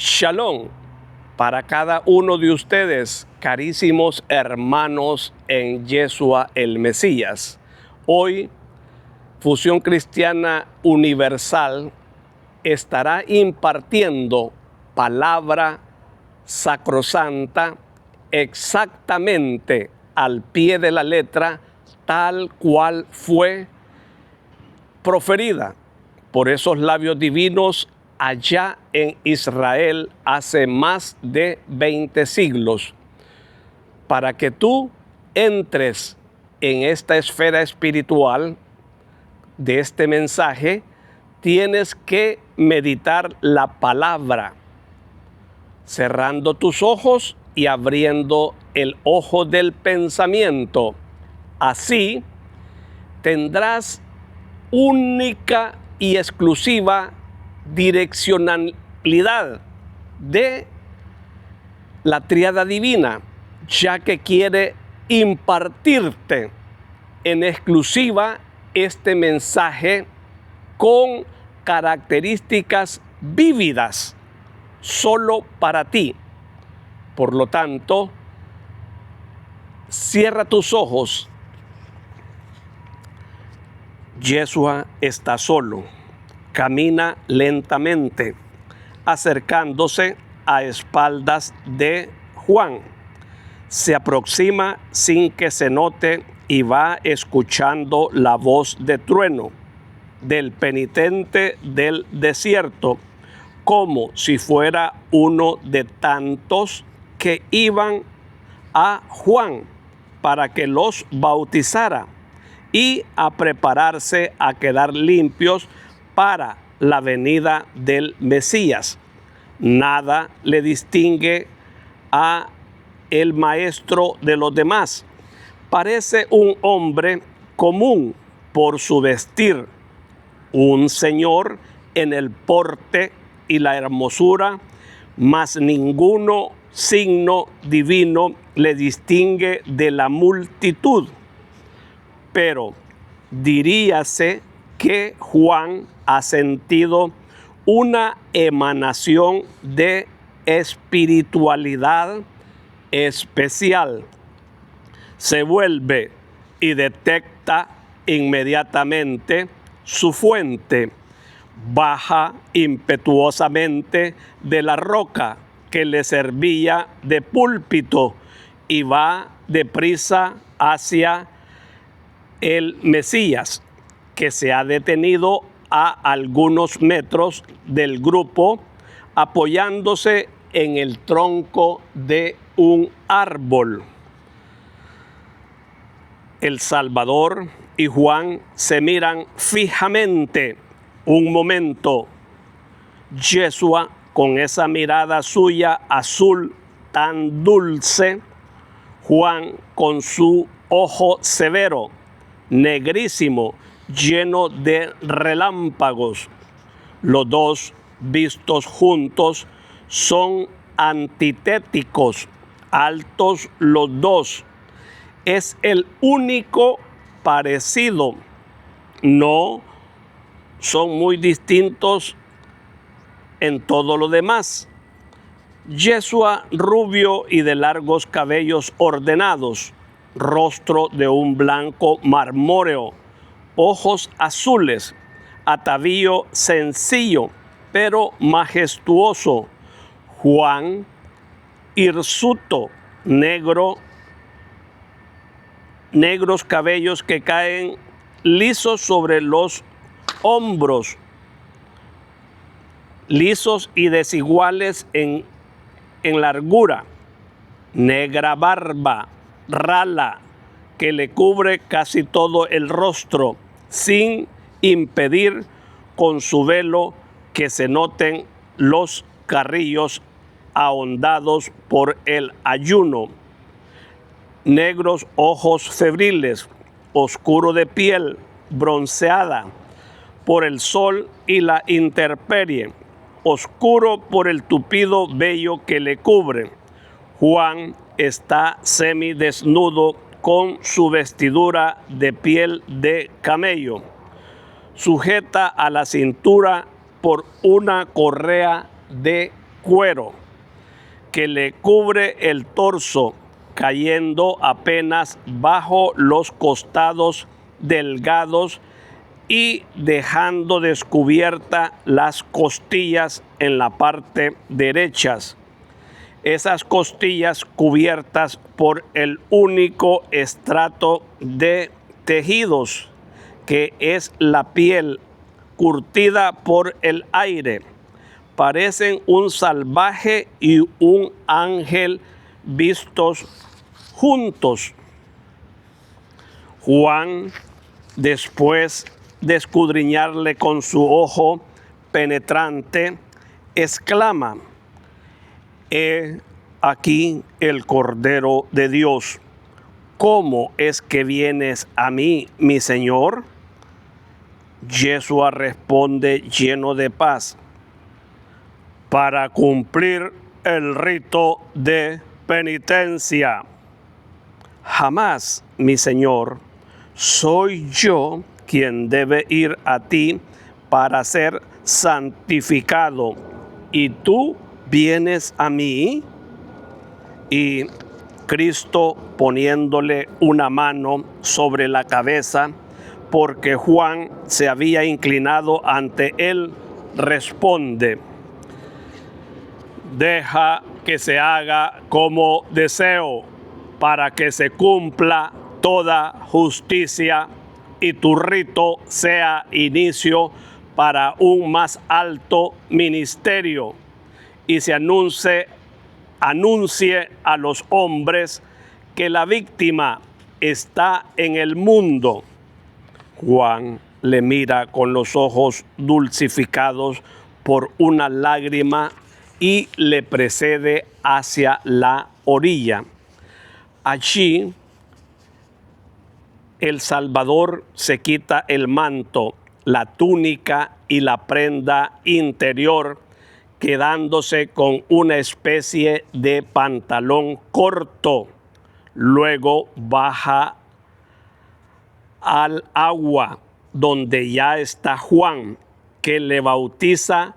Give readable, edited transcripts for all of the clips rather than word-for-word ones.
Shalom para cada uno de ustedes, carísimos hermanos en Yeshua el Mesías. Hoy, Fusión Cristiana Universal estará impartiendo palabra sacrosanta exactamente al pie de la letra, tal cual fue proferida por esos labios divinos allá en Israel hace más de 20 siglos. Para que tú entres en esta esfera espiritual de este mensaje, tienes que meditar la palabra, cerrando tus ojos y abriendo el ojo del pensamiento. Así tendrás única y exclusiva direccionalidad de la tríada divina, ya que quiere impartirte en exclusiva este mensaje con características vívidas solo para ti. Por lo tanto, cierra tus ojos. Yeshua está solo. Camina lentamente, acercándose a espaldas de Juan. Se aproxima sin que se note y va escuchando la voz de trueno del penitente del desierto, como si fuera uno de tantos que iban a Juan para que los bautizara y a prepararse a quedar limpios para la venida del Mesías. Nada le distingue a el maestro de los demás. Parece un hombre común por su vestir, un señor en el porte y la hermosura, mas ninguno signo divino le distingue de la multitud. Pero diríase que Juan ha sentido una emanación de espiritualidad especial. Se vuelve y detecta inmediatamente su fuente. Baja impetuosamente de la roca que le servía de púlpito y va deprisa hacia el Mesías, que se ha detenido a algunos metros del grupo, apoyándose en el tronco de un árbol. El Salvador y Juan se miran fijamente un momento. Yeshua, con esa mirada suya azul tan dulce, Juan con su ojo severo, negrísimo, lleno de relámpagos. Los dos vistos juntos son antitéticos, altos los dos. Es el único parecido. No son muy distintos en todo lo demás. Yeshua rubio y de largos cabellos ordenados, rostro de un blanco marmóreo, ojos azules, atavío sencillo pero majestuoso. Juan hirsuto, negros cabellos que caen lisos sobre los hombros, lisos y desiguales en largura, negra barba rala que le cubre casi todo el rostro, sin impedir con su velo que se noten los carrillos ahondados por el ayuno. Negros ojos febriles, oscuro de piel, bronceada por el sol y la intemperie, oscuro por el tupido vello que le cubre. Juan está semidesnudo con su vestidura de piel de camello, sujeta a la cintura por una correa de cuero que le cubre el torso, cayendo apenas bajo los costados delgados y dejando descubierta las costillas en la parte derechas. Esas costillas cubiertas por el único estrato de tejidos, que es la piel curtida por el aire, parecen un salvaje y un ángel vistos juntos. Juan, después de escudriñarle con su ojo penetrante, exclama: «He aquí el Cordero de Dios. ¿Cómo es que vienes a mí, mi Señor?». Yeshua responde lleno de paz: «Para cumplir el rito de penitencia». «Jamás, mi Señor, soy yo quien debe ir a ti para ser santificado, ¿y tú vienes a mí?». Y Cristo, poniéndole una mano sobre la cabeza, porque Juan se había inclinado ante él, responde: «Deja que se haga como deseo, para que se cumpla toda justicia y tu rito sea inicio para un más alto ministerio, y se anuncie a los hombres que la víctima está en el mundo». Juan le mira con los ojos dulcificados por una lágrima y le precede hacia la orilla. Allí el Salvador se quita el manto, la túnica y la prenda interior, quedándose con una especie de pantalón corto. Luego baja al agua, donde ya está Juan, que le bautiza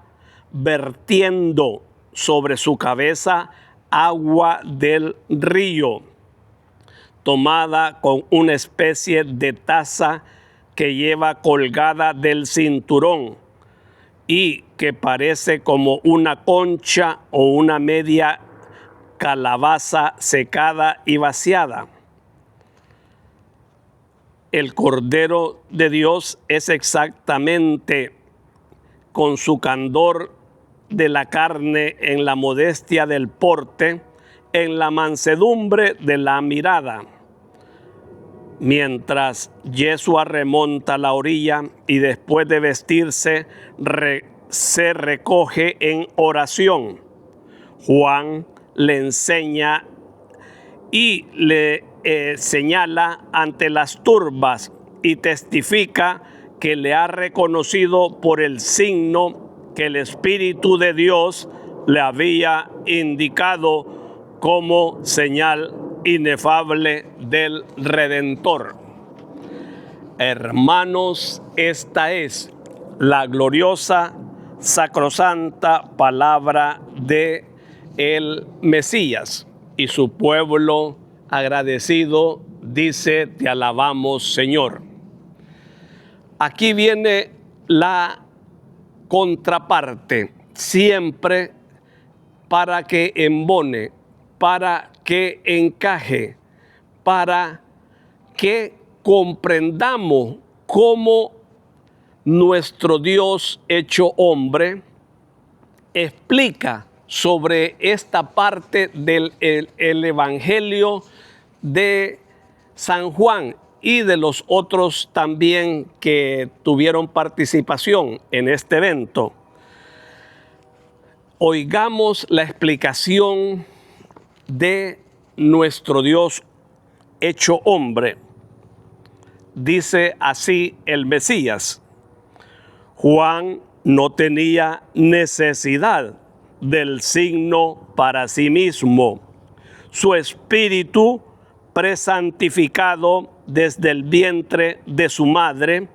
vertiendo sobre su cabeza agua del río, tomada con una especie de taza que lleva colgada del cinturón y que parece como una concha o una media calabaza secada y vaciada. El Cordero de Dios es exactamente con su candor de la carne, en la modestia del porte, en la mansedumbre de la mirada. Mientras Yeshua remonta la orilla y después de vestirse se recoge en oración, Juan le enseña y le señala ante las turbas y testifica que le ha reconocido por el signo que el Espíritu de Dios le había indicado como señal inefable del Redentor. Hermanos, esta es la gloriosa, sacrosanta palabra de el Mesías, y su pueblo agradecido dice: «Te alabamos, Señor». Aquí viene la contraparte, siempre para que embone, para que encaje, para que comprendamos cómo nuestro Dios hecho hombre explica sobre esta parte del el Evangelio de San Juan y de los otros también que tuvieron participación en este evento. Oigamos la explicación de nuestro Dios hecho hombre. Dice así el Mesías: «Juan no tenía necesidad del signo para sí mismo. Su espíritu, presantificado desde el vientre de su madre,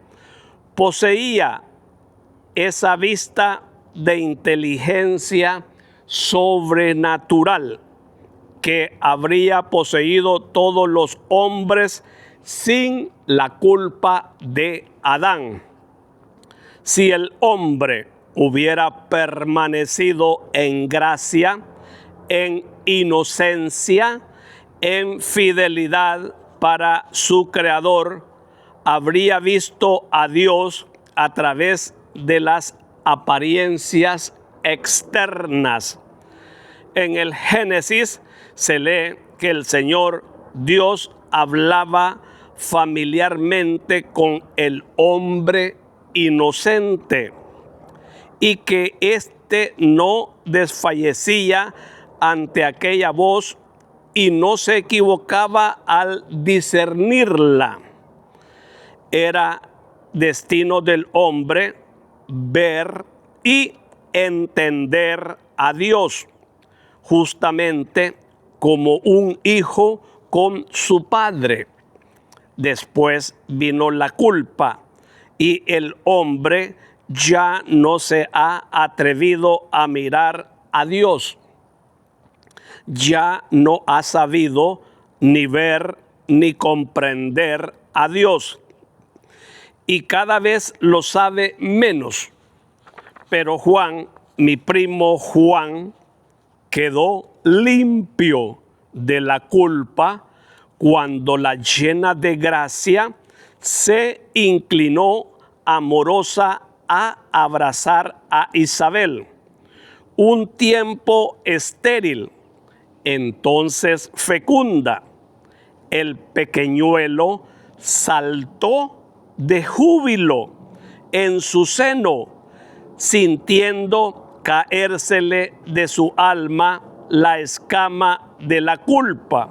poseía esa vista de inteligencia sobrenatural que habría poseído todos los hombres sin la culpa de Adán. Si el hombre hubiera permanecido en gracia, en inocencia, en fidelidad para su Creador, habría visto a Dios a través de las apariencias externas. En el Génesis se lee que el Señor Dios hablaba familiarmente con el hombre inocente y que éste no desfallecía ante aquella voz y no se equivocaba al discernirla. Era destino del hombre ver y entender a Dios, justamente como un hijo con su padre. Después vino la culpa y el hombre ya no se ha atrevido a mirar a Dios. Ya no ha sabido ni ver ni comprender a Dios. Y cada vez lo sabe menos. Pero Juan, mi primo Juan, quedó limpio de la culpa cuando la llena de gracia se inclinó amorosa a abrazar a Isabel. Un tiempo estéril, entonces fecunda. El pequeñuelo saltó de júbilo en su seno, sintiendo caérsele de su alma la escama de la culpa,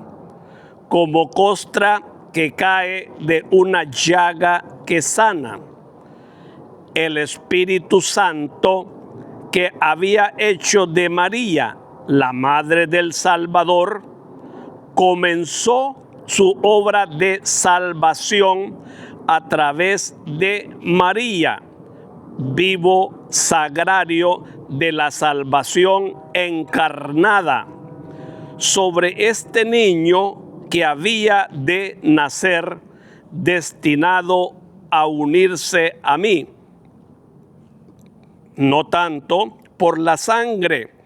como costra que cae de una llaga que sana. El Espíritu Santo que había hecho de María la madre del Salvador comenzó su obra de salvación a través de María, vivo sagrario de la salvación encarnada, sobre este niño que había de nacer destinado a unirse a mí, no tanto por la sangre,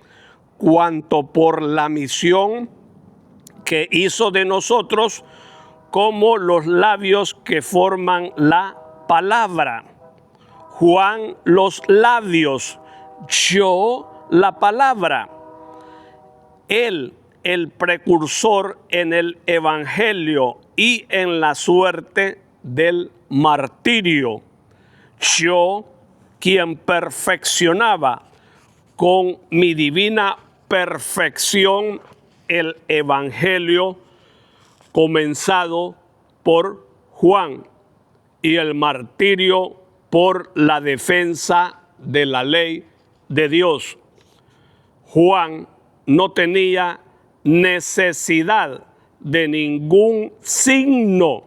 cuanto por la misión que hizo de nosotros como los labios que forman la palabra. Juan los labios, yo la palabra. Él, el precursor en el evangelio y en la suerte del martirio. Yo, quien perfeccionaba con mi divina perfección el evangelio comenzado por Juan y el martirio por la defensa de la ley de Dios. Juan no tenía necesidad de ningún signo,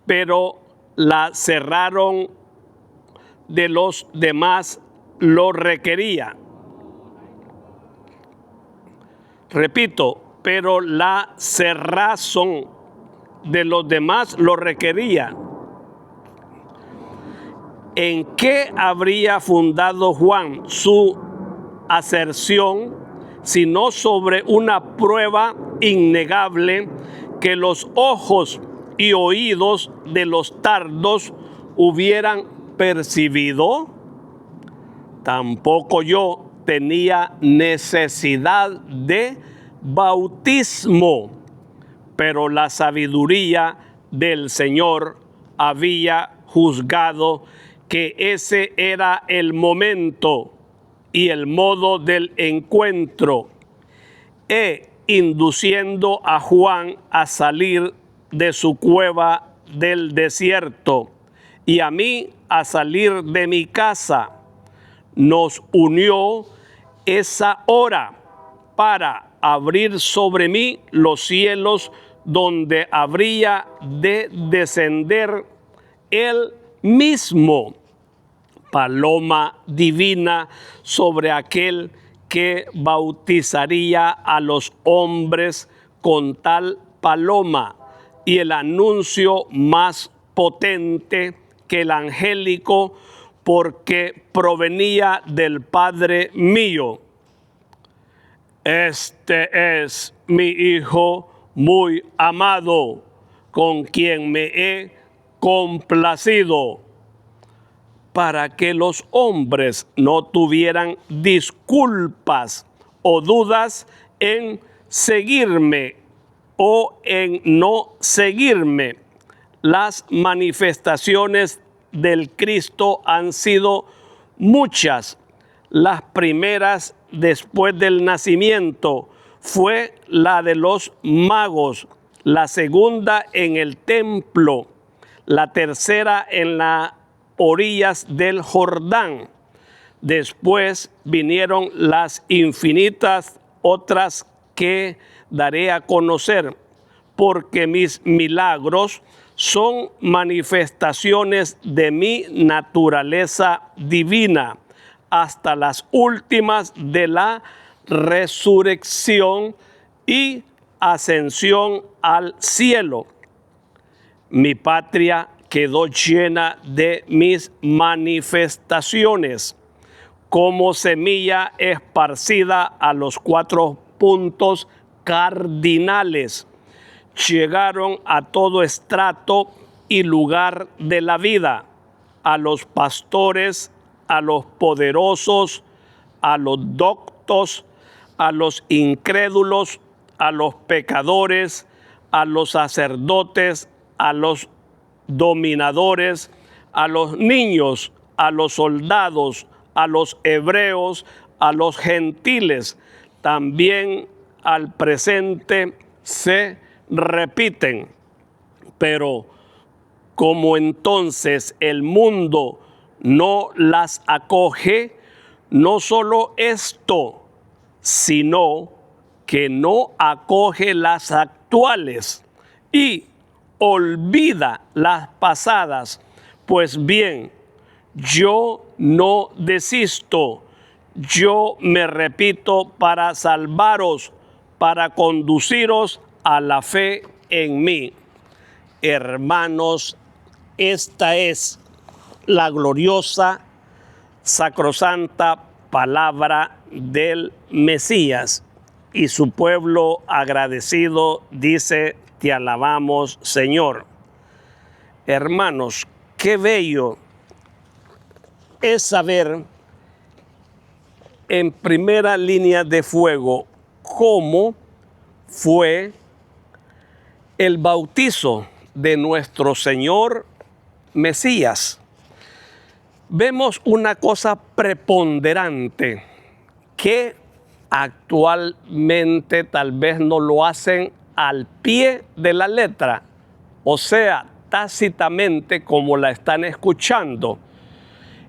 pero la cerraron de los demás lo requería. Repito, pero la cerrazón de los demás lo requería. ¿En qué habría fundado Juan su aserción, sino sobre una prueba innegable que los ojos y oídos de los tardos hubieran percibido? Tampoco yo tenía necesidad de bautismo, pero la sabiduría del Señor había juzgado que ese era el momento y el modo del encuentro, induciendo a Juan a salir de su cueva del desierto y a mí a salir de mi casa. Nos unió esa hora para abrir sobre mí los cielos donde habría de descender él mismo, paloma divina sobre aquel que bautizaría a los hombres con tal paloma, y el anuncio más potente que el angélico, porque provenía del Padre mío. Este es mi Hijo muy amado, con quien me he complacido, para que los hombres no tuvieran disculpas o dudas en seguirme o en no seguirme. Las manifestaciones del Cristo han sido muchas. Las primeras después del nacimiento fue la de los magos, la segunda en el templo, la tercera en las orillas del Jordán. Después vinieron las infinitas otras que daré a conocer, porque mis milagros son manifestaciones de mi naturaleza divina, hasta las últimas de la resurrección y ascensión al cielo. Mi patria quedó llena de mis manifestaciones, como semilla esparcida a los 4 puntos cardinales. Llegaron a todo estrato y lugar de la vida, a los pastores, a los poderosos, a los doctos, a los incrédulos, a los pecadores, a los sacerdotes, a los dominadores, a los niños, a los soldados, a los hebreos, a los gentiles. También al presente se repiten. Pero como entonces el mundo no las acoge, no solo esto, sino que no acoge las actuales y olvida las pasadas. Pues bien, yo no desisto, yo me repito para salvaros, para conduciros a la fe en mí. Hermanos, esta es la gloriosa, sacrosanta palabra del Mesías, y su pueblo agradecido dice: te alabamos, Señor. Hermanos, qué bello es saber en primera línea de fuego cómo fue el bautizo de nuestro Señor Mesías. Vemos una cosa preponderante que actualmente tal vez no lo hacen al pie de la letra, o sea, tácitamente como la están escuchando.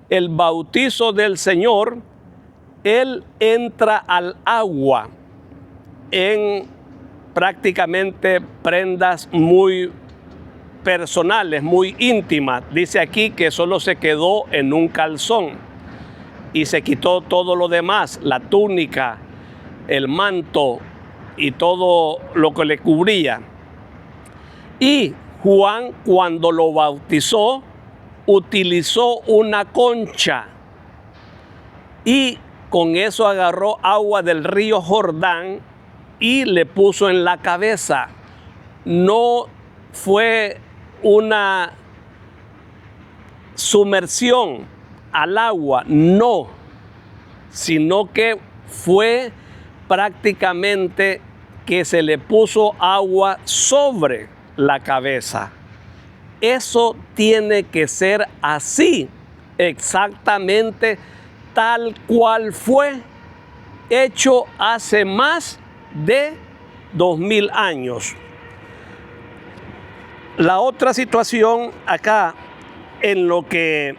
El bautizo del Señor, Él entra al agua en prácticamente prendas muy personales, muy íntimas. Dice aquí que solo se quedó en un calzón y se quitó todo lo demás, la túnica, el manto y todo lo que le cubría. Y Juan, cuando lo bautizó, utilizó una concha y con eso agarró agua del río Jordán y le puso en la cabeza. No fue una sumersión al agua, no, sino que fue prácticamente que se le puso agua sobre la cabeza. Eso tiene que ser así, exactamente tal cual fue hecho hace más de 2000 años. La otra situación acá, en lo que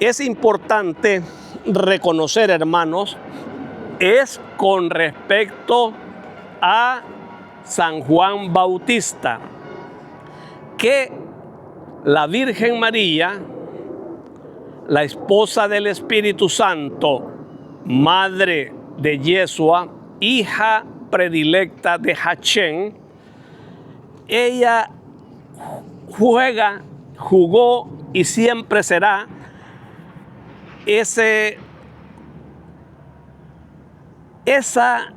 es importante reconocer, hermanos, es con respecto a San Juan Bautista, que la Virgen María, la esposa del Espíritu Santo, madre de Yeshua, hija predilecta de Hachén, ella jugó y siempre será esa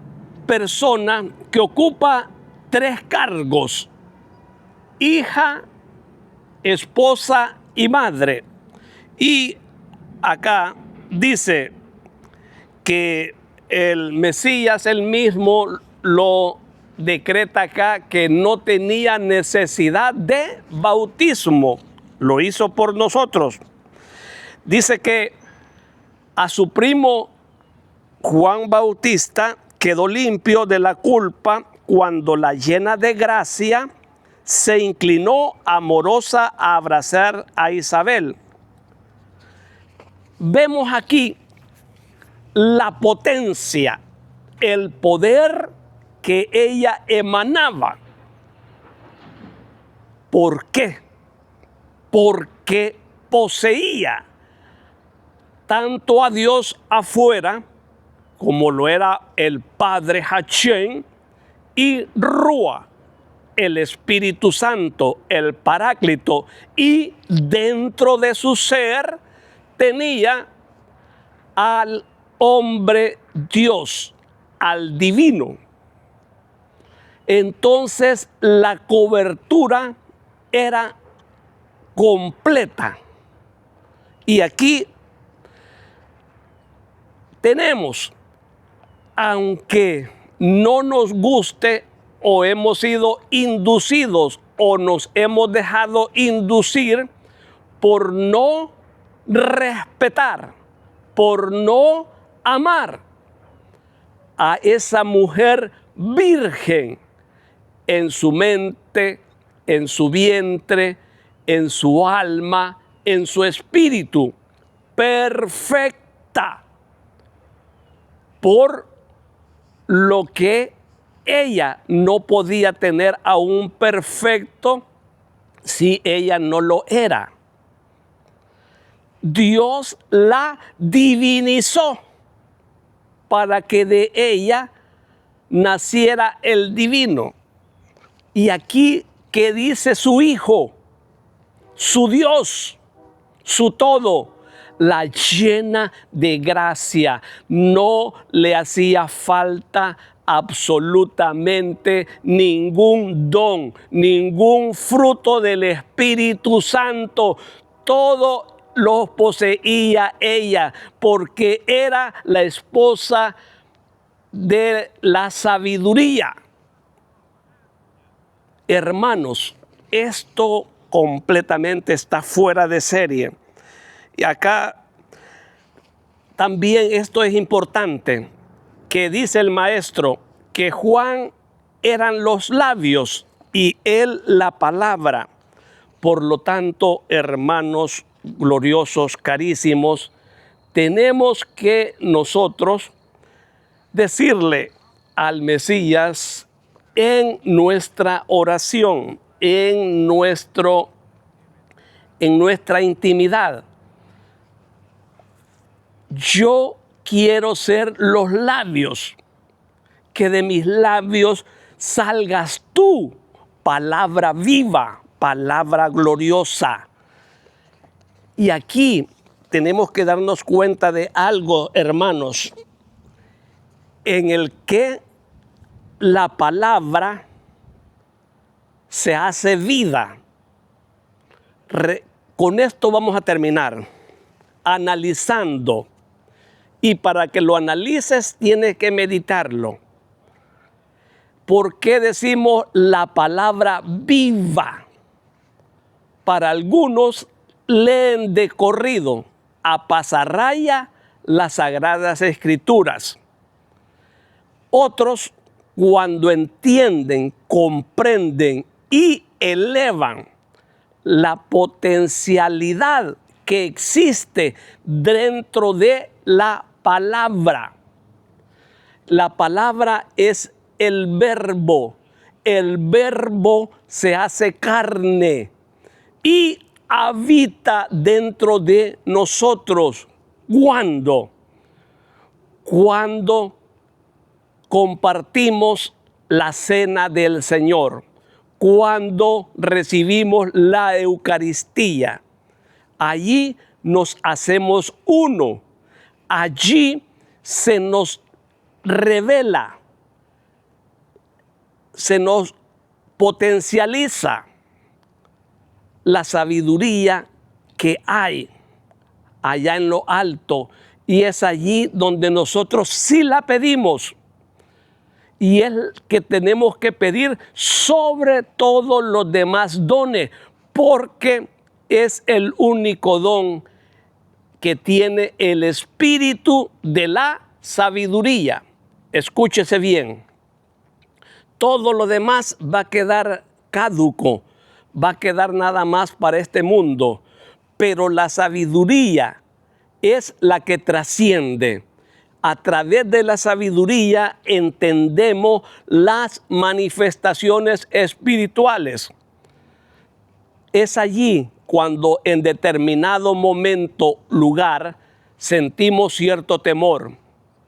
persona que ocupa 3 cargos: hija, esposa y madre. Y acá dice que el Mesías él mismo lo decreta acá, que no tenía necesidad de bautismo, lo hizo por nosotros. Dice que a su primo Juan Bautista quedó limpio de la culpa cuando la llena de gracia se inclinó amorosa a abrazar a Isabel. Vemos aquí la potencia, el poder que ella emanaba. ¿Por qué? Porque poseía tanto a Dios afuera, como lo era el Padre Hachén, y Rúa, el Espíritu Santo, el Paráclito, y dentro de su ser tenía al hombre Dios, al divino. Entonces la cobertura era completa. Y aquí tenemos, aunque no nos guste o hemos sido inducidos o nos hemos dejado inducir por no respetar, por no amar a esa mujer virgen en su mente, en su vientre, en su alma, en su espíritu, perfecta, por lo que ella no podía tener a un perfecto si ella no lo era. Dios la divinizó para que de ella naciera el divino. Y aquí que dice su Hijo, su Dios, su todo, la llena de gracia, no le hacía falta absolutamente ningún don, ningún fruto del Espíritu Santo. Todo lo poseía ella, porque era la esposa de la sabiduría. Hermanos, esto completamente está fuera de serie. Y acá también esto es importante, que dice el maestro que Juan eran los labios y él la palabra. Por lo tanto, hermanos gloriosos, carísimos, tenemos que nosotros decirle al Mesías en nuestra oración, en nuestra intimidad: yo quiero ser los labios, que de mis labios salgas tú, palabra viva, palabra gloriosa. Y aquí tenemos que darnos cuenta de algo, hermanos, en el que la palabra se hace vida. Con esto vamos a terminar, analizando. Y para que lo analices tienes que meditarlo. ¿Por qué decimos la palabra viva? Para algunos leen de corrido a pasarraya las Sagradas Escrituras. Otros, cuando entienden, comprenden y elevan la potencialidad que existe dentro de la palabra. La palabra es el verbo. El verbo se hace carne y habita dentro de nosotros. ¿Cuándo? cuando compartimos la cena del Señor, cuando recibimos la Eucaristía. Allí nos hacemos uno. Allí se nos revela, se nos potencializa la sabiduría que hay allá en lo alto, y es allí donde nosotros sí la pedimos, y es que tenemos que pedir sobre todos los demás dones, porque es el único don que tiene el espíritu de la sabiduría. Escúchese bien, todo lo demás va a quedar caduco, va a quedar nada más para este mundo, pero la sabiduría es la que trasciende. A través de la sabiduría entendemos las manifestaciones espirituales. Es allí cuando en determinado momento, lugar, sentimos cierto temor,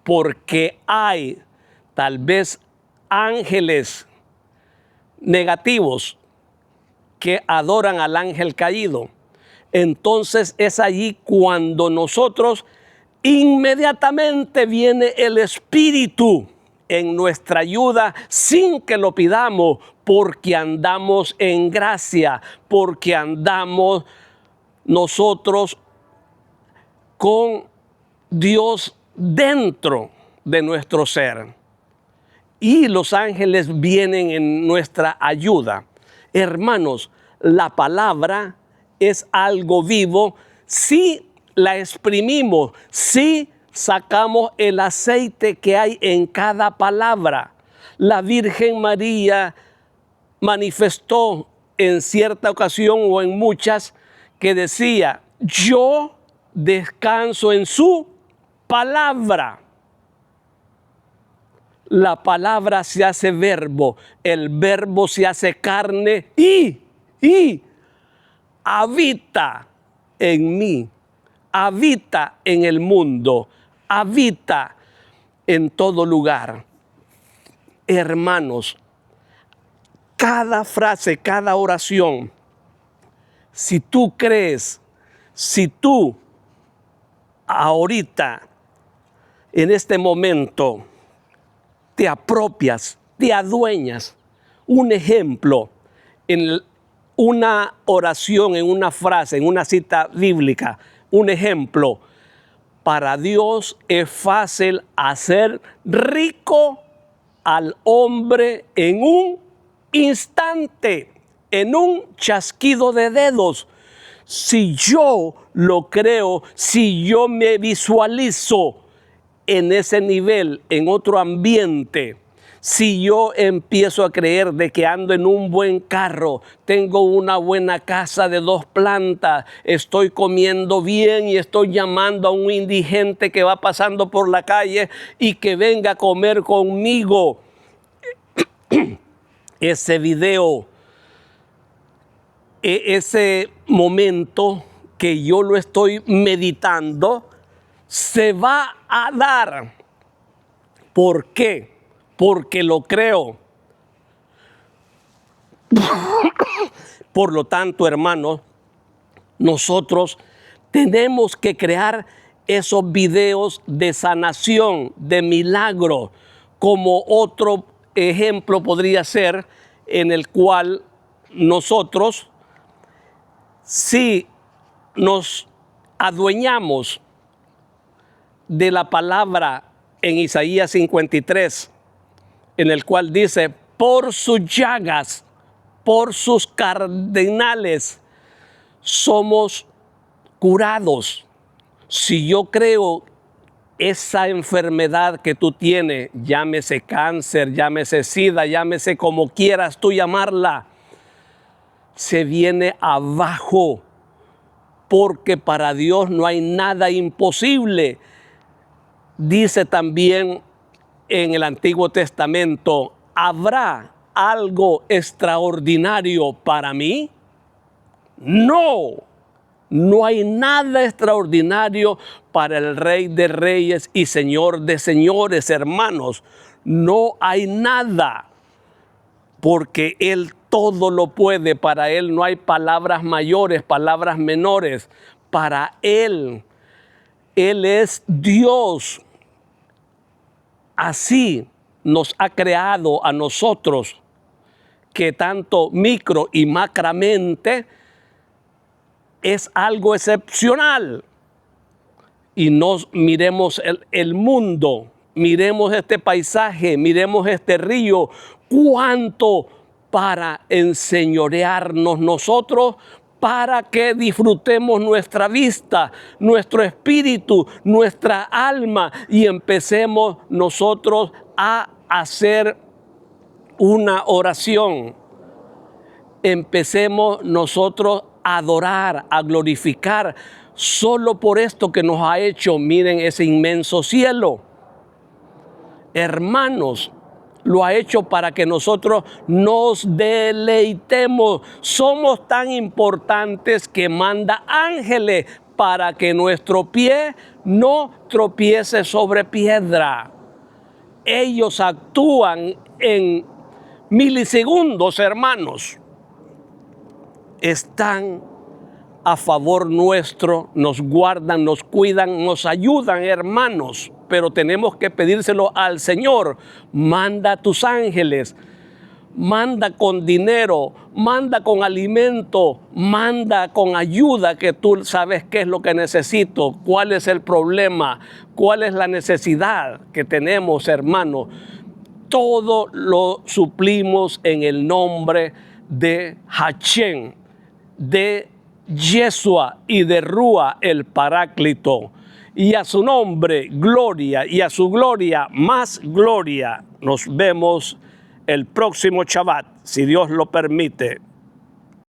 porque hay tal vez ángeles negativos que adoran al ángel caído. Entonces es allí cuando nosotros inmediatamente viene el Espíritu en nuestra ayuda sin que lo pidamos, porque andamos en gracia, porque andamos nosotros con Dios dentro de nuestro ser. Y los ángeles vienen en nuestra ayuda. Hermanos, la palabra es algo vivo si la exprimimos, si sacamos el aceite que hay en cada palabra. La Virgen María manifestó en cierta ocasión o en muchas que decía: yo descanso en su palabra. La palabra se hace verbo, el verbo se hace carne y habita en mí, habita en el mundo, habita en todo lugar. Hermanos, cada frase, cada oración, si tú crees, si tú ahorita, en este momento, te apropias, te adueñas, un ejemplo, en una oración, en una frase, en una cita bíblica, un ejemplo, para Dios es fácil hacer rico al hombre en un instante, en un chasquido de dedos. Si yo lo creo, si yo me visualizo en ese nivel, en otro ambiente, si yo empiezo a creer de que ando en un buen carro, tengo una buena casa de 2 plantas, estoy comiendo bien y estoy llamando a un indigente que va pasando por la calle y que venga a comer conmigo, ese video, ese momento que yo lo estoy meditando, se va a dar. ¿Por qué? Porque lo creo. Por lo tanto, hermanos, nosotros tenemos que crear esos videos de sanación, de milagro, como otro ejemplo podría ser en el cual nosotros, si nos adueñamos de la palabra en Isaías 53, en el cual dice: por sus llagas, por sus cardenales, somos curados. Si yo creo esa enfermedad que tú tienes, llámese cáncer, llámese sida, llámese como quieras tú llamarla, se viene abajo, porque para Dios no hay nada imposible. Dice también en el Antiguo Testamento: ¿habrá algo extraordinario para mí? No. No hay nada extraordinario para el Rey de Reyes y Señor de Señores, hermanos. No hay nada, porque Él todo lo puede. Para Él no hay palabras mayores, palabras menores. Para Él es Dios. Así nos ha creado a nosotros, que tanto micro y macramente es algo excepcional. Y nos miremos el mundo, miremos este paisaje, miremos este río, cuánto para enseñorearnos nosotros, para que disfrutemos nuestra vista, nuestro espíritu, nuestra alma, y empecemos nosotros a hacer una oración. Empecemos nosotros a adorar, a glorificar, solo por esto que nos ha hecho. Miren ese inmenso cielo. Hermanos, lo ha hecho para que nosotros nos deleitemos. Somos tan importantes que manda ángeles para que nuestro pie no tropiece sobre piedra. Ellos actúan en milisegundos, hermanos. Están a favor nuestro, nos guardan, nos cuidan, nos ayudan, hermanos. Pero tenemos que pedírselo al Señor. Manda a tus ángeles, manda con dinero, manda con alimento, manda con ayuda, que tú sabes qué es lo que necesito, cuál es el problema, cuál es la necesidad que tenemos, hermanos. Todo lo suplimos en el nombre de Hachén, de Yeshua y de Rúa, el Paráclito. Y a su nombre, gloria, y a su gloria, más gloria. Nos vemos el próximo Shabbat, si Dios lo permite.